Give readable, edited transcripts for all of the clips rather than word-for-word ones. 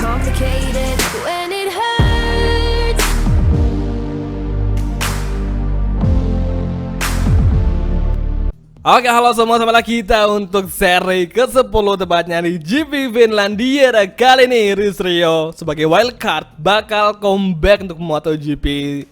complicated when it hurts. Oke, halo semua, sama lagi kita untuk seri ke-10 tepatnya di GP Finlandia. Dan kali ini Rizrio sebagai wildcard bakal comeback untuk MotoGP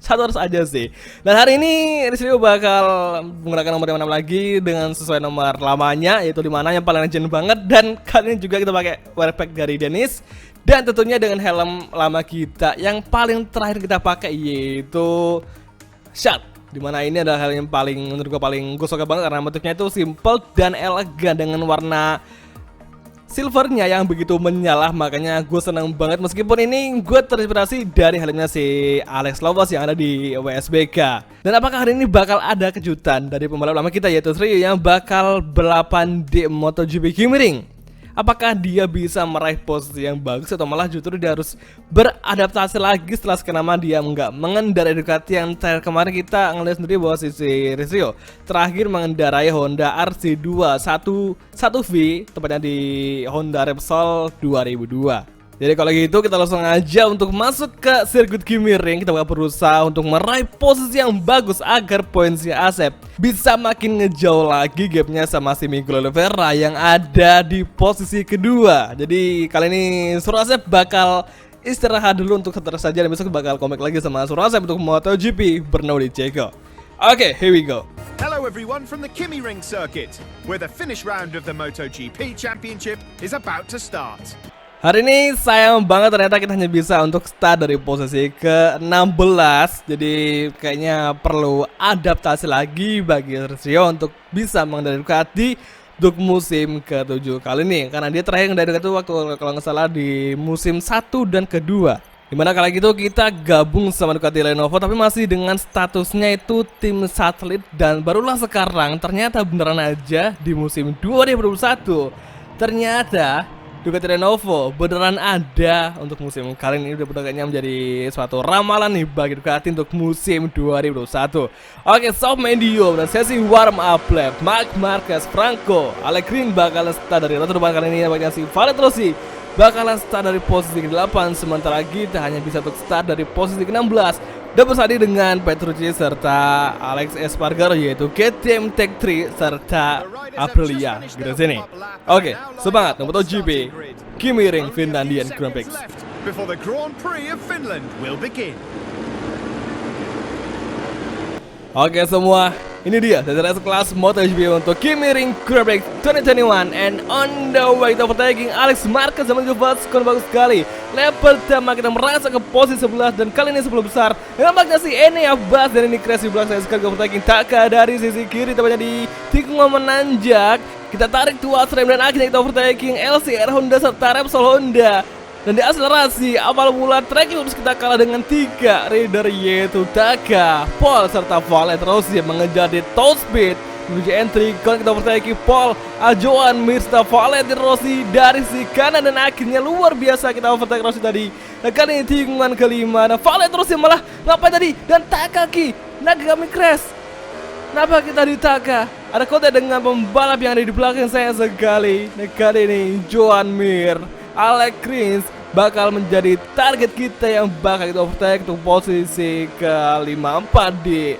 100 aja sih. Dan hari ini Rizrio bakal menggunakan nomor yang 6 lagi dengan sesuai nomor lamanya, yaitu dimana yang paling legend banget. Dan kali ini juga kita pakai wearpack dari Dennis. Dan tentunya dengan helm lama kita yang paling terakhir kita pakai, yaitu Shot. Dimana ini adalah hal yang paling menurut gue paling gue suka banget karena motifnya itu simple dan elegan dengan warna silvernya yang begitu menyala. Makanya gue seneng banget, meskipun ini gue terinspirasi dari helmnya si Alex Lopez yang ada di WSBK. Dan apakah hari ini bakal ada kejutan dari pembalap lama kita, yaitu Rio yang bakal balapan di MotoGP Kimi Ring? Apakah dia bisa meraih posisi yang bagus atau malah justru dia harus beradaptasi lagi setelah sekian lama dia nggak mengendarai Ducati yang terakhir kemarin kita ngeliat sendiri bahwa si Rizrio terakhir mengendarai Honda RC2 1V tepatnya di Honda Repsol 2002. Jadi kalau gitu kita langsung aja untuk masuk ke sirkuit Kimi Ring. Kita bakal berusaha untuk meraih posisi yang bagus agar poin si Asep bisa makin ngejauh lagi gapnya sama si Miguel Oliveira yang ada di posisi kedua. Jadi kali ini Sur Asep bakal istirahat dulu untuk seterusnya saja, dan besok bakal comeback lagi sama Sur Asep untuk MotoGP Brno di Ceko. Oke, here we go. Hello everyone from the Kimi Ring circuit, where the finish round of the MotoGP Championship is about to start. Hari ini sayang banget ternyata kita hanya bisa untuk start dari posisi ke-16. Jadi kayaknya perlu adaptasi lagi bagi Rizrio untuk bisa mengendarai Ducati untuk musim ke-7 kali ini. Karena dia terakhir mengendarai Ducati waktu kalau nggak salah di musim 1 dan kedua. Dimana kali itu kita gabung sama Ducati Lenovo tapi masih dengan statusnya itu tim satelit. Dan barulah sekarang ternyata beneran aja di musim 2021 ternyata Ducati Lenovo beneran ada untuk musim kali ini. Udah kayaknya menjadi suatu ramalan nih bagi Ducati untuk musim 2021. Oke, soft medium dan sesi warm up lap. Marc Marquez, Franco, Alex Rins bakalan start dari rotor depan kali ini. Bagian si Valentino Rossi bakalan start dari posisi ke-8, sementara kita hanya bisa untuk start dari posisi ke-16 dan bersanding dengan Petrucci serta Alex Espargaro, yaitu KTM Tech 3 serta Aprilia Gresini. Oke, semangat untuk MotoGP Kimi Ring Finlandian Grand Prix. Before the Grand Prix of Finland will begin. Oke semua, ini dia dari kelas MotoGP untuk Kimi Ring Grand Prix 2021. And on the way to overtaking Alex Marquez sama juga Vasco, bagus sekali. Lap pertama kita merasa ke posisi 11 dan kali ini 10 besar. Nampaknya si Enea Bas dan ini crash di belakang saya sekali overtaking Taka dari sisi kiri tepatnya di tikungan menanjak. Kita tarik tuas rem dan akhirnya kita overtaking LCR Honda serta Repsol Honda. Dan di akselerasi awal mula track harus kita kalah dengan 3 rider, yaitu Taka, Paul serta Valentino Rossi yang mengejar di top speed menuju entry. Kalau kita overtaking Paul, Joan Mir serta Valentino Rossi dari si kanan dan akhirnya luar biasa kita overtake Rossi tadi. Dan kali ini tikungan kelima, dan Valentino Rossi malah ngapain tadi? Dan Takaki Nakagami crash. Kenapa kita di Taka? Ada kontak dengan pembalap yang ada di belakang saya sekali. Nah kali ini Joan Mir, Alex Rins bakal menjadi target kita yang bakal kita overtake untuk posisi ke-54 di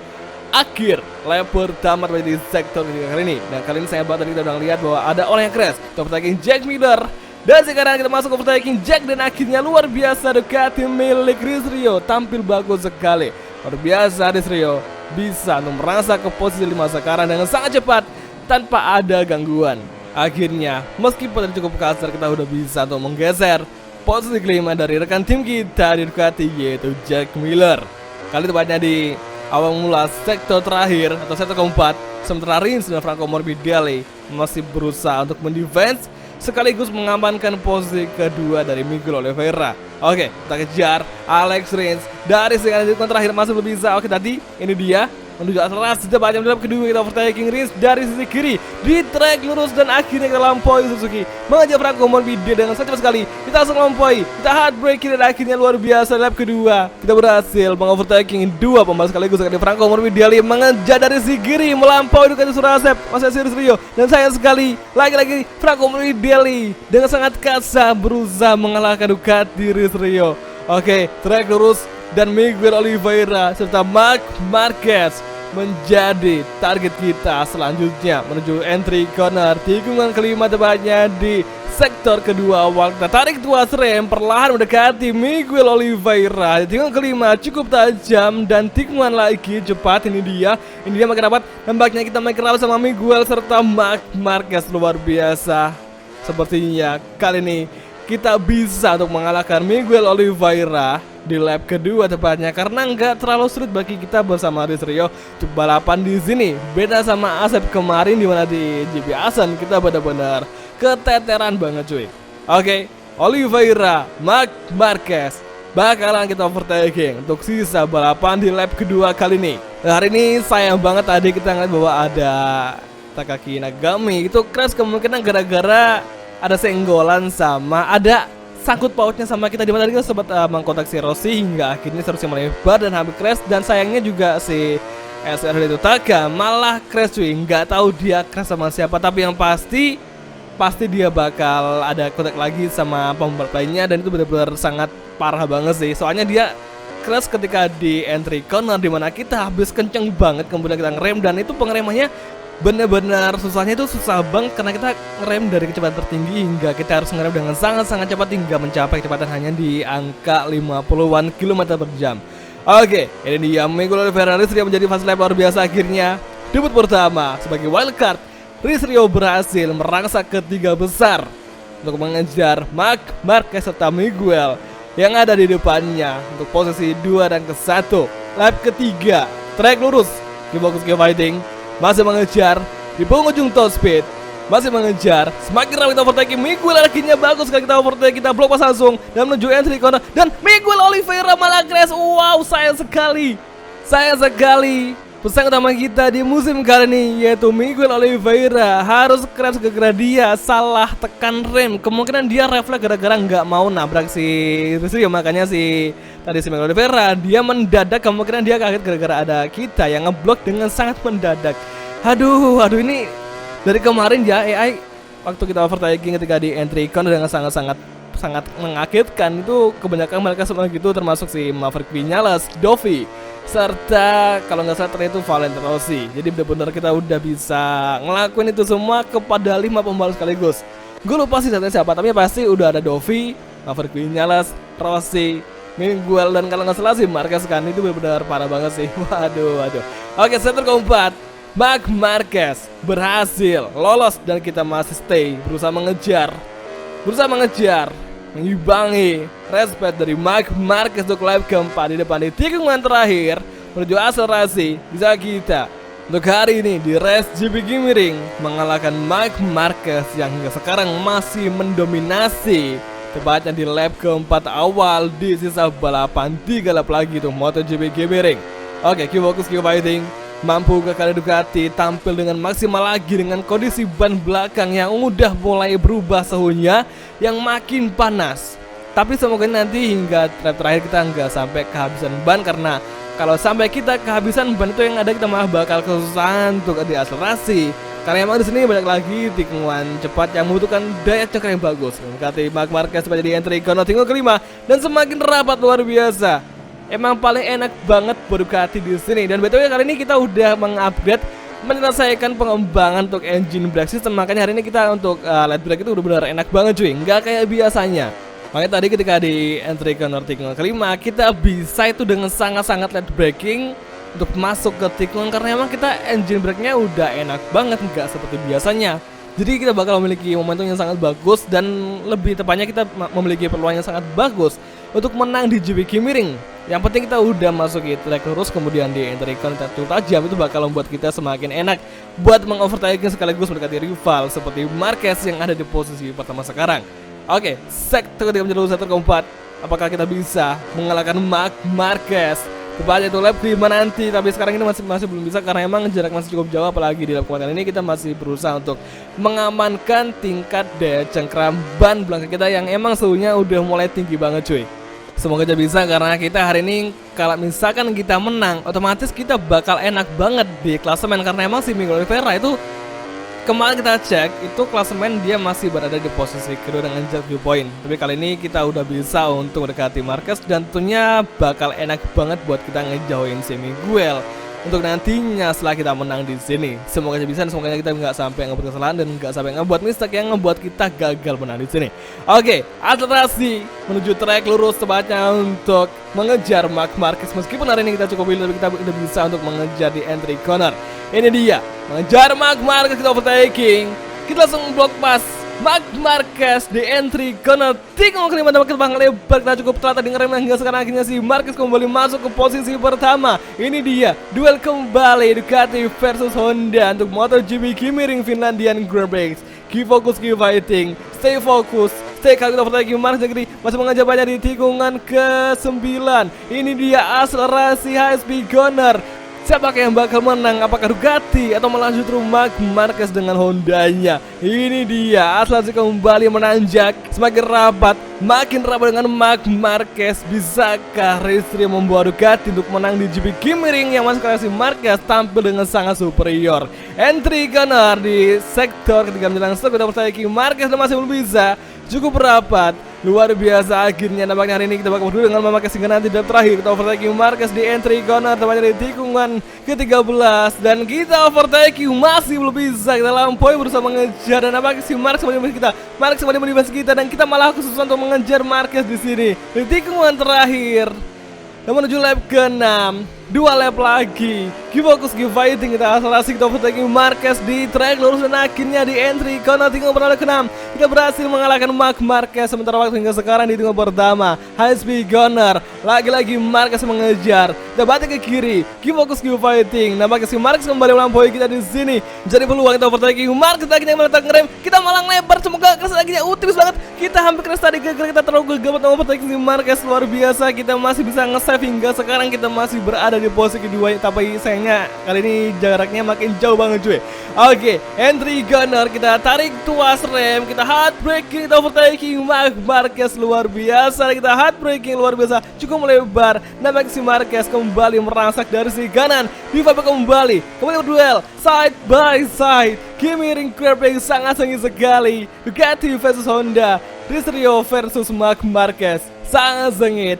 akhir lap pertama di sektor kali ini. Dan kali ini saya tadi kita udah lihat bahwa ada orang yang crash. Kita overtaking Jack Miller. Dan sekarang kita masuk overtaking Jack dan akhirnya luar biasa Ducati milik Rizrio tampil bagus sekali. Luar biasa Rizrio bisa untuk merasa ke posisi 5 sekarang dengan sangat cepat tanpa ada gangguan. Akhirnya, meskipun cukup kasar, kita udah bisa untuk menggeser posisi kelima dari rekan tim kita di Ducati, yaitu Jack Miller. Kali tepatnya di awal mula sektor terakhir atau sektor keempat, sementara Rins dan Franco Morbidelli masih berusaha untuk mendefense sekaligus mengamankan posisi kedua dari Miguel Oliveira. Oke, kita kejar Alex Rins dari sekarang di terakhir masih belum bisa. Oke, tadi ini dia menuju akselerasi tepatnya di lap kedua. Kita overtaking Rins dari sisi kiri di trek lurus dan akhirnya kita lampaui Suzuki mengejar Franco Morbidelli dengan sangat cepat sekali. Kita langsung lampaui, kita hard braking dan akhirnya luar biasa di lap kedua kita berhasil mengovertaking dua pembalap sekaligus. Sekali Franco Morbidelli mengejar dari sisi kiri melampaui Ducati Surasep Mas Rizrio dan sayang sekali lagi-lagi Franco Morbidelli dengan sangat kasar berusaha mengalahkan Ducati Rizrio. Oke, trek lurus dan Miguel Oliveira serta Marc Marquez menjadi target kita selanjutnya menuju entry corner tikungan kelima tepatnya di sektor kedua awal. Kita tarik tuas rem perlahan mendekati Miguel Oliveira. Tikungan kelima cukup tajam dan tikungan lagi cepat. Ini dia makin rapat. Nampaknya kita makin rapat sama Miguel serta Marc Marquez. Luar biasa. Sepertinya kali ini kita bisa untuk mengalahkan Miguel Oliveira di lap kedua tepatnya karena nggak terlalu sulit bagi kita bersama Rizrio untuk balapan di sini. Beda sama Asep kemarin di mana di GP Asen kita benar-benar keteteran banget cuy. Oke, Oliveira, Marc Marquez bakalan kita overtaking untuk sisa balapan di lap kedua kali ini. Hari ini sayang banget tadi kita ngeliat bahwa ada Takaki Nagami itu crash kemungkinan gara-gara ada senggolan sama ada sangkut pautnya sama kita, di mana tadi kita sempat mengkontak si Rossi hingga akhirnya seharusnya melebar dan hampir crash. Dan sayangnya juga si SRD Taka malah crash cuy, nggak tahu dia crash sama siapa, tapi yang pasti dia bakal ada kontak lagi sama pembalap lainnya dan itu benar-benar sangat parah banget sih. Soalnya dia crash ketika di entry corner di mana kita habis kenceng banget kemudian kita ngerem dan itu pengeremannya benar-benar susahnya itu susah banget karena kita ngerem dari kecepatan tertinggi hingga kita harus ngerem dengan sangat-sangat cepat hingga mencapai kecepatan hanya di angka 50-an km per jam. Oke, ini dia Miguel Oliveira Rizrio menjadi fast lap luar biasa akhirnya. Debut pertama sebagai wildcard, Rizrio berhasil merangsak ke tiga besar untuk mengejar Marc Marquez serta Miguel yang ada di depannya untuk posisi 2 dan ke-1. Lap ketiga, trek lurus, Kibokus Fighting masih mengejar di penghujung top speed, masih mengejar semakin ramai kita overtaking Miguel. Akhirnya bagus sekali kita overtake, kita blok pas langsung dan menuju entry corner dan Miguel Oliveira malah crash. Wow, sayang sekali pesaing utama kita di musim kali ini yaitu Miguel Oliveira harus crash gara-gara dia salah tekan rem. Kemungkinan dia refleks gara-gara nggak mau nabrak si Rizrio, makanya si Miguel Oliveira dia mendadak, kemungkinan dia kaget gara-gara ada kita yang ngeblok dengan sangat mendadak. Aduh ini dari kemarin ya AI waktu kita overtaking ketika di entry corner dengan sangat mengagetkan itu kebanyakan mereka semua gitu, termasuk si Maverick Vinales, Dovi serta kalau nggak salah itu Valentino Rossi. Jadi benar-benar kita udah bisa ngelakuin itu semua kepada 5 pembalap sekaligus. Gue lupa sih siapa, tapi pasti udah ada Dovi, Maverick Vinales, Rossi, Miguel dan kalau nggak salah sih Marquez kan. Itu benar-benar parah banget sih. Waduh. Oke, sektor keempat, Marc Marquez berhasil lolos dan kita masih stay berusaha mengejar mengimbangi respect dari Marc Marquez untuk lap keempat di depan di tikungan terakhir menuju akselerasi. Bisa kita untuk hari ini di race GP Gimiring mengalahkan Marc Marquez yang hingga sekarang masih mendominasi tepatnya di lap keempat awal di sisa balapan 3 lap lagi tuh MotoGP Gimiring. Oke, Kibokus Fighting mampu kekali Ducati tampil dengan maksimal lagi dengan kondisi ban belakang yang udah mulai berubah suhunya yang makin panas. Tapi semoga nanti hingga lap terakhir kita nggak sampai kehabisan ban, karena kalau sampai kita kehabisan ban itu yang ada kita malah bakal kesusahan untuk di akselerasi. Karena emang di sini banyak lagi tikungan cepat yang membutuhkan daya cekar yang bagus. Ducati Marc Marquez pada di entry corner tikungan kelima dan semakin rapat luar biasa. Emang paling enak banget buat Ducati di sini. Dan betul kali ini kita udah mengupgrade, menyelesaikan pengembangan untuk engine brake system. Makanya hari ini kita untuk light brake itu udah benar enak banget cuy, nggak kayak biasanya. Makanya tadi ketika di entry corner tikungan kelima kita bisa itu dengan sangat-sangat light braking untuk masuk ke tikungan, karena emang kita engine brake-nya udah enak banget, nggak seperti biasanya. Jadi kita bakal memiliki momentum yang sangat bagus dan lebih tepatnya kita memiliki peluang yang sangat bagus untuk menang di GP Gimiring. Yang penting kita udah masuk di track lurus kemudian di entry corner tajam, itu bakal membuat kita semakin enak buat mengovertaking sekaligus mendekati rival seperti Marquez yang ada di posisi pertama sekarang. Oke, sektor ketika menjadi sektor keempat, apakah kita bisa mengalahkan Marc Marquez tepatnya itu lap 5 nanti. Tapi sekarang ini masih belum bisa karena emang jarak masih cukup jauh, apalagi di lap kemarin ini kita masih berusaha untuk mengamankan tingkat daya cengkram ban belakang kita yang emang suhunya udah mulai tinggi banget cuy. Semoga aja bisa karena kita hari ini kalau misalkan kita menang, otomatis kita bakal enak banget di klasemen karena emang si Miguel Oliveira itu kemarin kita cek itu klasemen dia masih berada di posisi kedua dengan jarak 2 poin. Tapi kali ini kita udah bisa untuk mendekati Marquez dan tentunya bakal enak banget buat kita ngejauhin si Miguel untuk nantinya setelah kita menang di sini. Semoga aja bisa, semoga kita nggak sampai ngebuat kesalahan dan nggak sampai ngebuat mistake yang ngebuat kita gagal menang di sini. Oke, akselerasi menuju trek lurus tepatnya untuk mengejar Marc Marquez. Meskipun hari ini kita cukup tapi kita udah bisa untuk mengejar di entry corner. Ini dia, mengejar Marc Marquez, kita overtaking. Kita langsung blok pas Marc Marquez di entry corner. Tikung kelima dapat terbang lebar, kita cukup telat dengan rem hingga sekarang akhirnya si Marquez kembali masuk ke posisi pertama. Ini dia, duel kembali Ducati versus Honda untuk MotoGP Kimi Ring Finlandian Grand Prix. Keep focus, keep fighting, stay focus. Kali kita overtaking Marquez negeri masih mengejar banyak di tikungan ke-9. Ini dia akselerasi high speed corner. Siapa yang bakal menang? Apakah Ducati atau malah justru Marc Marquez dengan Hondanya? Ini dia, akselerasi kembali menanjak semakin rapat, makin rapat dengan Marc Marquez. Bisakah Racing membawa Ducati untuk menang di GP Kimi Ring yang masuk akselerasi Marquez tampil dengan sangat superior? Entry corner di sektor ketiga menjelang stop, kita overtaking Marquez dan masih belum bisa. Cukup rapat, luar biasa akhirnya nampaknya hari ini kita bakal berdua dengan memakai hingga nanti dan terakhir kita overtaking Marquez di entry corner tepatnya di tikungan ke-13 dan kita overtaking masih belum bisa, kita lampaui berusaha mengejar dan nampaknya si Marquez kembali menibas kita dan kita malah kesusahan untuk mengejar Marquez di sini di tikungan terakhir. Dan menuju lap ke-6, 2 lap lagi. Keep focus, keep fighting. Kita akselerasi, kita overtaking Marquez di track lurus dan akhirnya di entry corner tinggal berada ke-6. Kita berhasil mengalahkan Marc Marquez sementara waktu hingga sekarang di tikungan pertama. High speed corner, lagi-lagi Marquez mengejar. Kita balik ke kiri. Keep focus, keep fighting. Nampaknya si Marquez kembali melampaui kita di sini. Jadi peluang kita overtaking Marquez akhirnya meletak ngerem. Kita malah lebar, semoga keras akhirnya tipis banget. Kita hampir keras tadi gara-gara kita terlalu gegabah overtaking si Marquez. Luar biasa, kita masih bisa nge-save hingga sekarang kita masih berada di posisi kedua, tapi sayangnya kali ini jaraknya makin jauh banget cuy. Oke, entry corner kita tarik tuas rem, kita hard braking, kita overtaking Marc Marquez. Luar biasa, kita hard braking luar biasa, cukup melebar. Nampaknya si Marquez kembali merangsak dari si kanan. Diva kembali berduel side by side. Kimi Ring Grand Prix sangat sengit sekali. Ducati versus Honda, Rizrio versus Marc Marquez, sangat sengit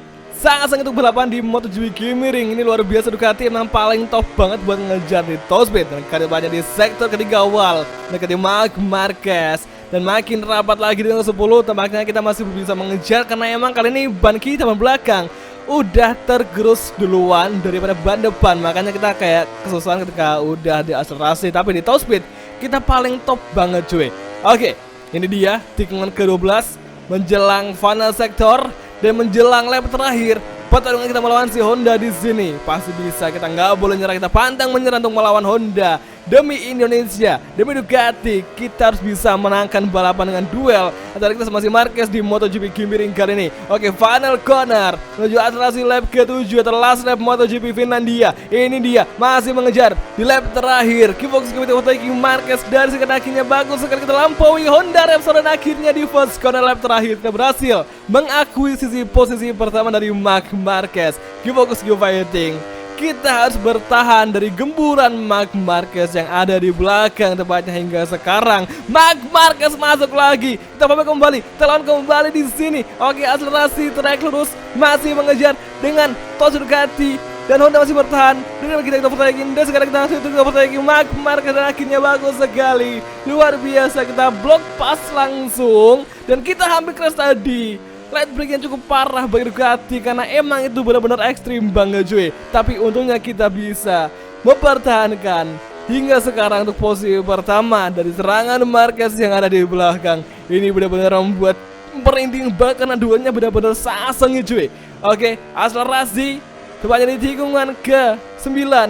untuk balapan di MotoGP Kimi Ring. Ini luar biasa, Ducati emang paling top banget buat ngejar di top speed dan banyak di sektor ketiga awal mendekati Marc Marquez dan makin rapat lagi dengan 10. Tampaknya kita masih bisa mengejar karena emang kali ini ban kita ban belakang udah tergerus duluan daripada ban depan, makanya kita kayak kesusahan ketika udah di akselerasi. Tapi di top speed kita paling top banget cuy. Oke, ini dia tikungan ke-12 menjelang final sektor dan menjelang lap terakhir. Pertarungan kita melawan si Honda di sini pasti bisa, kita nggak boleh nyerah, kita pantang menyerah untuk melawan Honda. Demi Indonesia, demi Ducati, kita harus bisa menangkan balapan dengan duel antara kita sama si Marquez di MotoGP Kimi Ring kali ini. Oke, final corner menuju akselerasi lap ke-7 atau last lap MotoGP Finlandia. Ini dia masih mengejar di lap terakhir. Keep focus, kita overtaking Marquez dari sekitar akhirnya bagus sekali kita lampaui Honda Repsol dan akhirnya di first corner lap terakhir kita berhasil mengakuisisi posisi pertama dari Marc Marquez. Keep focus, keep fighting. Kita harus bertahan dari gemburan Marc Marquez yang ada di belakang tepatnya hingga sekarang. Marc Marquez masuk lagi. Kita pamer kembali, lawan kembali di sini. Oke, akselerasi track lurus masih mengejar dengan Toyota Ducati dan Honda masih bertahan. Dan kita overtaking dan sekarang kita masih overtaking Marc Marquez dan akhirnya bagus sekali. Luar biasa, kita blok pas langsung dan kita hampir crash tadi. Light break yang cukup parah bagi Ducati karena emang itu benar-benar ekstrim banget cuy. Tapi untungnya kita bisa mempertahankan hingga sekarang untuk posisi pertama dari serangan Marquez yang ada di belakang. Ini benar-benar membuat merinding banget karena duanya benar-benar sangat sengit cuy. Oke, akselerasi tepatnya di tikungan ke-9 dan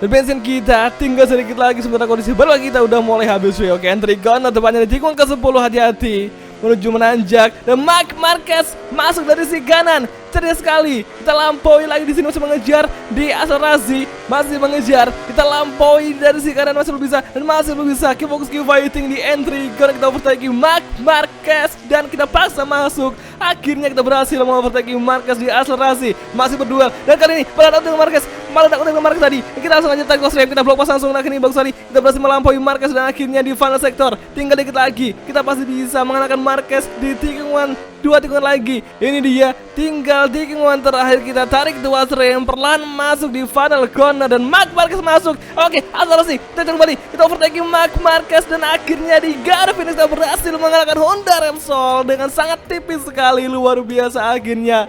bensin kita tinggal sedikit lagi sementara kondisi baru kita udah mulai habis cuy. Oke, entry corner tepatnya di tikungan ke-10, hati-hati. menuju menanjak dan Marc Marquez masuk dari sisi kanan. Cerdas sekali. Kita lampaui lagi di sini masih mengejar di akselerasi, masih mengejar. Kita lampaui dari sisi kanan masih belum bisa dan masih belum bisa. Keep focus, keep fighting di entry. Karena kita overtake Marc Marquez dan kita paksa masuk. Akhirnya kita berhasil mengovertake Marquez di akselerasi. Masih berduel dan kali ini meledak dengan Marquez. Meledak dengan Marquez tadi. Kita langsung aja tarik cross kita blok pas langsung. Nah ini bagus sekali. Kita berhasil melampaui Marquez dan akhirnya di final sektor. Tinggal dikit lagi. Kita pasti bisa mengalahkan Marquez di tikungan 2 tikungan lagi. Ini dia. Tinggal tikungan terakhir kita tarik dua yang perlahan masuk di final corner dan Marc Marquez masuk. Oke, akselerasi. Kita kembali. Kita overtake Marc Marquez dan akhirnya di garis finish kita berhasil mengalahkan Honda Repsol dengan sangat tipis sekali. Luar biasa akhirnya.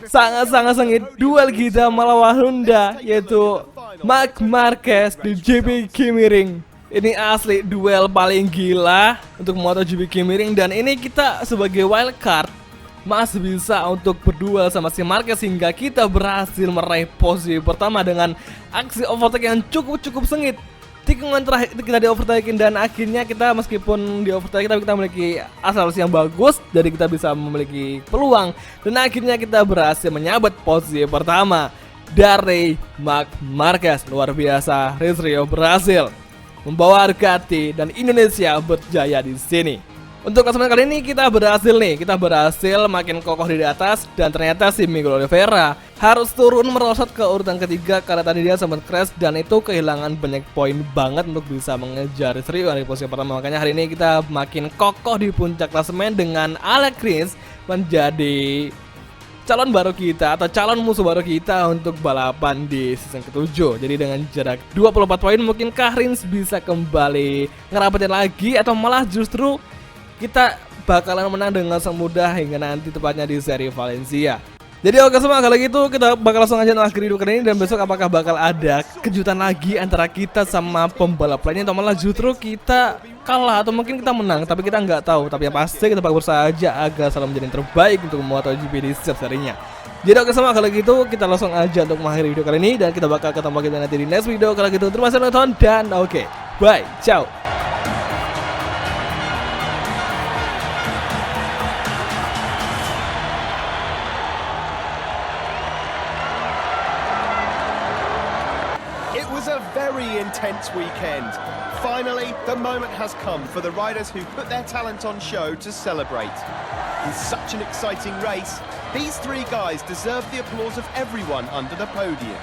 Sangat sengit duel kita melawan Honda, yaitu Marc Marquez di GP Kimi-Ring. Ini asli duel paling gila untuk MotoGP Kimi-Ring dan ini kita sebagai wildcard masih bisa untuk berduel sama si Marquez hingga kita berhasil meraih posisi pertama dengan aksi overtake yang cukup sengit. Tikungan terakhir kita di overtaking dan akhirnya kita meskipun di overtake tapi kita memiliki akselerasi yang bagus, jadi kita bisa memiliki peluang dan akhirnya kita berhasil menyabet posisi pertama dari Marc Marquez. Luar biasa, Rizrio berhasil membawa Ducati dan Indonesia berjaya di sini. Untuk klasemen kali ini kita berhasil makin kokoh di atas dan ternyata si Miguel Oliveira harus turun merosot ke urutan ketiga karena tadi dia sempat crash dan itu kehilangan banyak poin banget untuk bisa mengejar Rizrio di posisi pertama. Makanya hari ini kita makin kokoh di puncak klasemen dengan Alex Rins menjadi calon baru kita atau calon musuh baru kita untuk balapan di season ke-7. Jadi dengan jarak 24 poin mungkinkah Rins bisa kembali ngerapetin lagi atau malah justru kita bakalan menang dengan semudah hingga nanti tepatnya di seri Valencia. Jadi oke semua, kalau gitu kita bakal langsung aja mengakhiri video kali ini dan besok apakah bakal ada kejutan lagi antara kita sama pembalap lainnya atau malah justru kita kalah atau mungkin kita menang tapi kita nggak tahu. Tapi yang pasti kita bakal berusaha aja agar selalu menjadi yang terbaik untuk MotoGP di setiap serinya. Jadi oke semua, kalau gitu kita langsung aja untuk mengakhiri video kali ini dan kita bakal ketemu lagi nanti di next video. Kalau gitu terima kasih nonton dan oke, bye, ciao. It was a very intense weekend. Finally, the moment has come for the riders who put their talent on show to celebrate. In such an exciting race, these three guys deserve the applause of everyone under the podium.